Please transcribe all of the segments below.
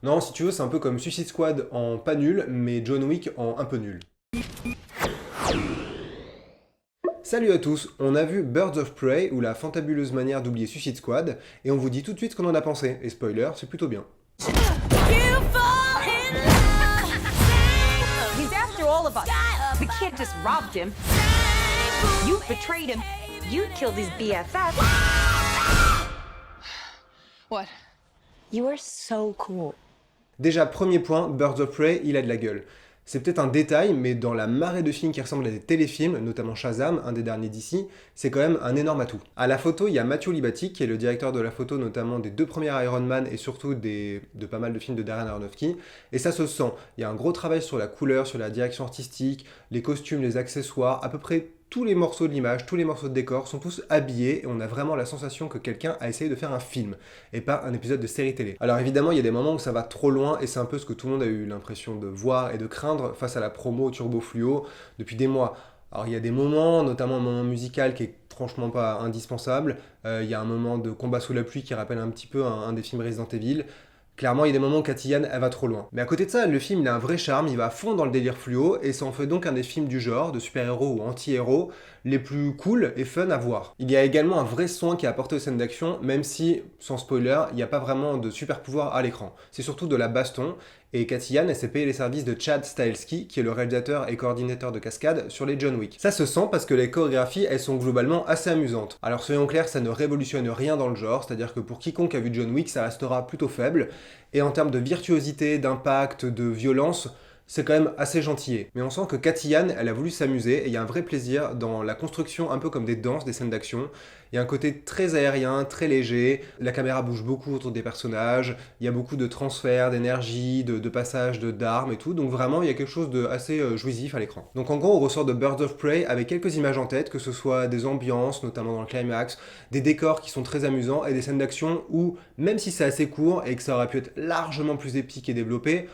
Non, si tu veux, c'est un peu comme Suicide Squad en pas nul, mais John Wick en un peu nul. Salut à tous, on a vu Birds of Prey ou la fantabuleuse manière d'oublier Suicide Squad, et on vous dit tout de suite ce qu'on en a pensé, et spoiler, c'est plutôt bien. You fall in love. He's after all of us. The kid just robbed him. You betrayed him. You killed his BFF. What? You are so cool. Déjà, premier point, Birds of Prey, il a de la gueule. C'est peut-être un détail, mais dans la marée de films qui ressemblent à des téléfilms, notamment Shazam, un des derniers d'ici, c'est quand même un énorme atout. À la photo, il y a Matthew Libatic, qui est le directeur de la photo notamment des 2 premiers Iron Man et surtout de pas mal de films de Darren Aronofsky, et ça se sent. Il y a un gros travail sur la couleur, sur la direction artistique, les costumes, les accessoires, à peu près tous les morceaux de l'image, tous les morceaux de décor sont tous habillés et on a vraiment la sensation que quelqu'un a essayé de faire un film et pas un épisode de série télé. Alors évidemment, il y a des moments où ça va trop loin et c'est un peu ce que tout le monde a eu l'impression de voir et de craindre face à la promo Turbo Fluo depuis des mois. Alors il y a des moments, notamment un moment musical qui est franchement pas indispensable. Il y a un moment de combat sous la pluie qui rappelle un petit peu un des films Resident Evil. Clairement, il y a des moments où Cathy Yan, elle va trop loin. Mais à côté de ça, le film, il a un vrai charme, il va à fond dans le délire fluo, et ça en fait donc un des films du genre, de super-héros ou anti-héros, les plus cool et fun à voir. Il y a également un vrai soin qui est apporté aux scènes d'action, même si, sans spoiler, il n'y a pas vraiment de super-pouvoir à l'écran. C'est surtout de la baston, et Cathy Yan, elle s'est payé les services de Chad Stahelski, qui est le réalisateur et coordinateur de cascade sur les John Wick. Ça se sent parce que les chorégraphies, elles sont globalement assez amusantes. Alors soyons clairs, ça ne révolutionne rien dans le genre, c'est-à-dire que pour quiconque a vu John Wick, ça restera plutôt faible, et en termes de virtuosité, d'impact, de violence, c'est quand même assez gentillé. Mais on sent que Cathy Yan, elle a voulu s'amuser et il y a un vrai plaisir dans la construction, un peu comme des danses, des scènes d'action. Il y a un côté très aérien, très léger, la caméra bouge beaucoup autour des personnages, il y a beaucoup de transferts d'énergie, de passages d'armes et tout, donc vraiment il y a quelque chose de assez jouissif à l'écran. Donc en gros on ressort de Birds of Prey avec quelques images en tête, que ce soit des ambiances, notamment dans le climax, des décors qui sont très amusants et des scènes d'action où, même si c'est assez court et que ça aurait pu être largement plus épique et développé,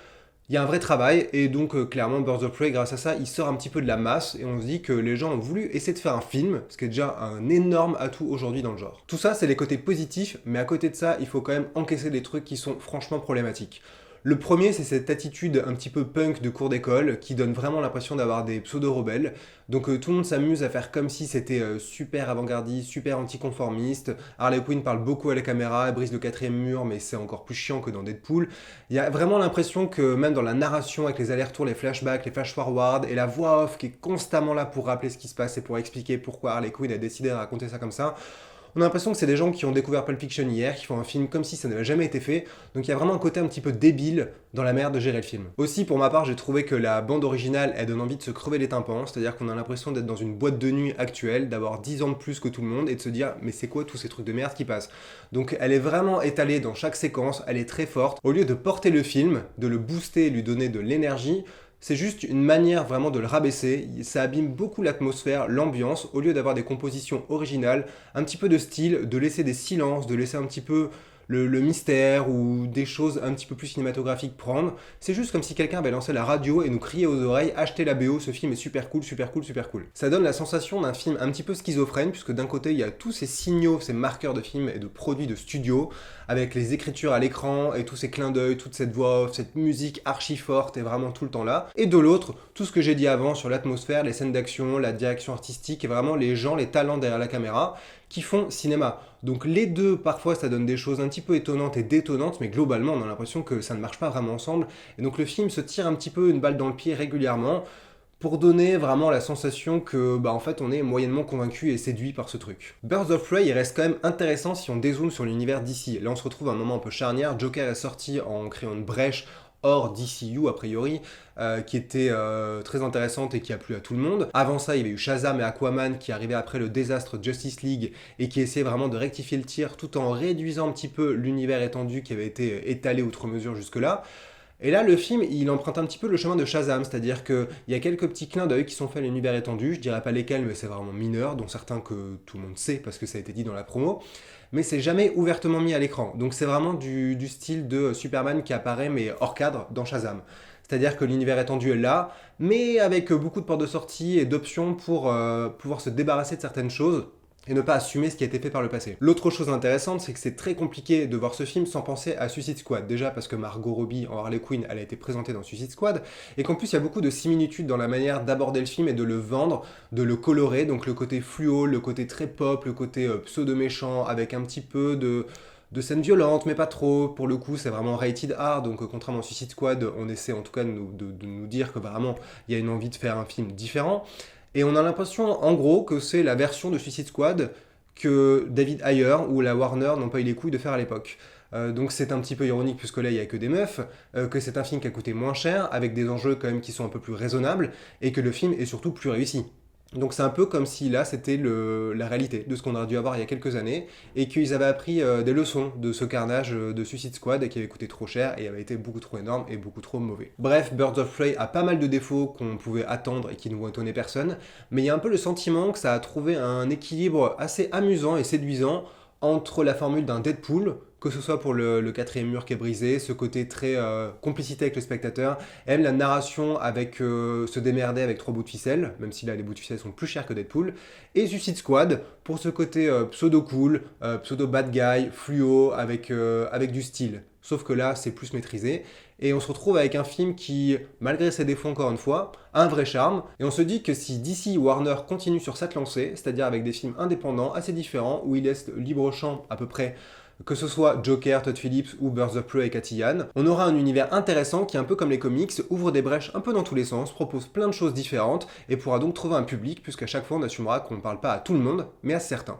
il y a un vrai travail, et donc clairement Birds of Prey, grâce à ça, il sort un petit peu de la masse, et on se dit que les gens ont voulu essayer de faire un film, ce qui est déjà un énorme atout aujourd'hui dans le genre. Tout ça, c'est les côtés positifs, mais à côté de ça, il faut quand même encaisser des trucs qui sont franchement problématiques. Le premier, c'est cette attitude un petit peu punk de cours d'école qui donne vraiment l'impression d'avoir des pseudo-rebelles. Donc tout le monde s'amuse à faire comme si c'était super avant-gardiste, super anticonformiste. Harley Quinn parle beaucoup à la caméra, elle brise le 4e mur, mais c'est encore plus chiant que dans Deadpool. Il y a vraiment l'impression que même dans la narration, avec les allers-retours, les flashbacks, les flash-forward, et la voix off qui est constamment là pour rappeler ce qui se passe et pour expliquer pourquoi Harley Quinn a décidé de raconter ça comme ça, on a l'impression que c'est des gens qui ont découvert Pulp Fiction hier, qui font un film comme si ça n'avait jamais été fait, donc il y a vraiment un côté un petit peu débile dans la manière de gérer le film. Aussi, pour ma part, j'ai trouvé que la bande originale, elle donne envie de se crever les tympans, c'est-à-dire qu'on a l'impression d'être dans une boîte de nuit actuelle, d'avoir 10 ans de plus que tout le monde, et de se dire, mais c'est quoi tous ces trucs de merde qui passent? Donc elle est vraiment étalée dans chaque séquence, elle est très forte. Au lieu de porter le film, de le booster et lui donner de l'énergie, c'est juste une manière vraiment de le rabaisser, ça abîme beaucoup l'atmosphère, l'ambiance, au lieu d'avoir des compositions originales, un petit peu de style, de laisser des silences, de laisser un petit peu le mystère ou des choses un petit peu plus cinématographiques prendre. C'est juste comme si quelqu'un avait lancé la radio et nous criait aux oreilles «Achetez la BO, ce film est super cool, super cool, super cool». Ça donne la sensation d'un film un petit peu schizophrène, puisque d'un côté il y a tous ces signaux, ces marqueurs de films et de produits de studio, avec les écritures à l'écran et tous ces clins d'œil, toute cette voix off, cette musique archi forte et vraiment tout le temps là. Et de l'autre, tout ce que j'ai dit avant sur l'atmosphère, les scènes d'action, la direction artistique et vraiment les gens, les talents derrière la caméra qui font cinéma. Donc les deux, parfois, ça donne des choses un petit peu étonnantes et détonnantes, mais globalement, on a l'impression que ça ne marche pas vraiment ensemble. Et donc le film se tire un petit peu une balle dans le pied régulièrement pour donner vraiment la sensation que, en fait, on est moyennement convaincu et séduit par ce truc. Birds of Prey, il reste quand même intéressant si on dézoome sur l'univers d'ici. Là, on se retrouve à un moment un peu charnière. Joker est sorti en créant une brèche hors DCU a priori, qui était très intéressante et qui a plu à tout le monde. Avant ça, il y avait eu Shazam et Aquaman qui arrivaient après le désastre Justice League et qui essayaient vraiment de rectifier le tir tout en réduisant un petit peu l'univers étendu qui avait été étalé outre mesure jusque-là. Et là, le film, il emprunte un petit peu le chemin de Shazam, c'est-à-dire qu'il y a quelques petits clins d'œil qui sont faits à l'univers étendu, je dirais pas lesquels, mais c'est vraiment mineur, dont certains que tout le monde sait parce que ça a été dit dans la promo, mais c'est jamais ouvertement mis à l'écran. Donc c'est vraiment du style de Superman qui apparaît mais hors cadre dans Shazam. C'est-à-dire que l'univers étendu est là, mais avec beaucoup de portes de sortie et d'options pour pouvoir se débarrasser de certaines choses, et ne pas assumer ce qui a été fait par le passé. L'autre chose intéressante, c'est que c'est très compliqué de voir ce film sans penser à Suicide Squad. Déjà parce que Margot Robbie en Harley Quinn, elle a été présentée dans Suicide Squad, et qu'en plus il y a beaucoup de similitudes dans la manière d'aborder le film et de le vendre, de le colorer, donc le côté fluo, le côté très pop, le côté pseudo-méchant, avec un petit peu de scènes violentes, mais pas trop. Pour le coup, c'est vraiment rated R, donc contrairement à Suicide Squad, on essaie en tout cas de nous dire que vraiment, il y a une envie de faire un film différent. Et on a l'impression, en gros, que c'est la version de Suicide Squad que David Ayer ou la Warner n'ont pas eu les couilles de faire à l'époque. Donc c'est un petit peu ironique, puisque là, il n'y a que des meufs, que c'est un film qui a coûté moins cher, avec des enjeux quand même qui sont un peu plus raisonnables, et que le film est surtout plus réussi. Donc c'est un peu comme si là c'était la réalité de ce qu'on aurait dû avoir il y a quelques années et qu'ils avaient appris des leçons de ce carnage de Suicide Squad qui avait coûté trop cher et avait été beaucoup trop énorme et beaucoup trop mauvais. Bref, Birds of Prey a pas mal de défauts qu'on pouvait attendre et qui ne vont étonner personne, mais il y a un peu le sentiment que ça a trouvé un équilibre assez amusant et séduisant entre la formule d'un Deadpool, que ce soit pour le quatrième mur qui est brisé, ce côté très complicité avec le spectateur, et même la narration avec se démerder avec 3 bouts de ficelle, même si là les bouts de ficelle sont plus chers que Deadpool, et Suicide Squad pour ce côté pseudo cool, pseudo bad guy, fluo, avec du style. Sauf que là, c'est plus maîtrisé. Et on se retrouve avec un film qui, malgré ses défauts encore une fois, a un vrai charme. Et on se dit que si DC ou Warner continue sur cette lancée, c'est-à-dire avec des films indépendants, assez différents, où ils laissent libre champ à peu près, que ce soit Joker, Todd Phillips ou Birds of Prey et Cathy Yan, on aura un univers intéressant qui, un peu comme les comics, ouvre des brèches un peu dans tous les sens, propose plein de choses différentes, et pourra donc trouver un public, puisqu'à chaque fois on assumera qu'on ne parle pas à tout le monde, mais à certains.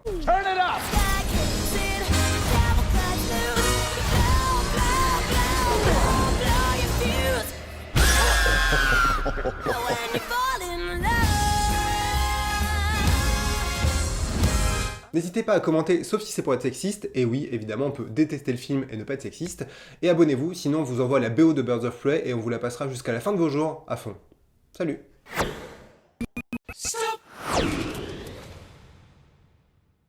N'hésitez pas à commenter, sauf si c'est pour être sexiste, et oui, évidemment, on peut détester le film et ne pas être sexiste, et abonnez-vous, sinon on vous envoie la BO de Birds of Prey et on vous la passera jusqu'à la fin de vos jours, à fond. Salut!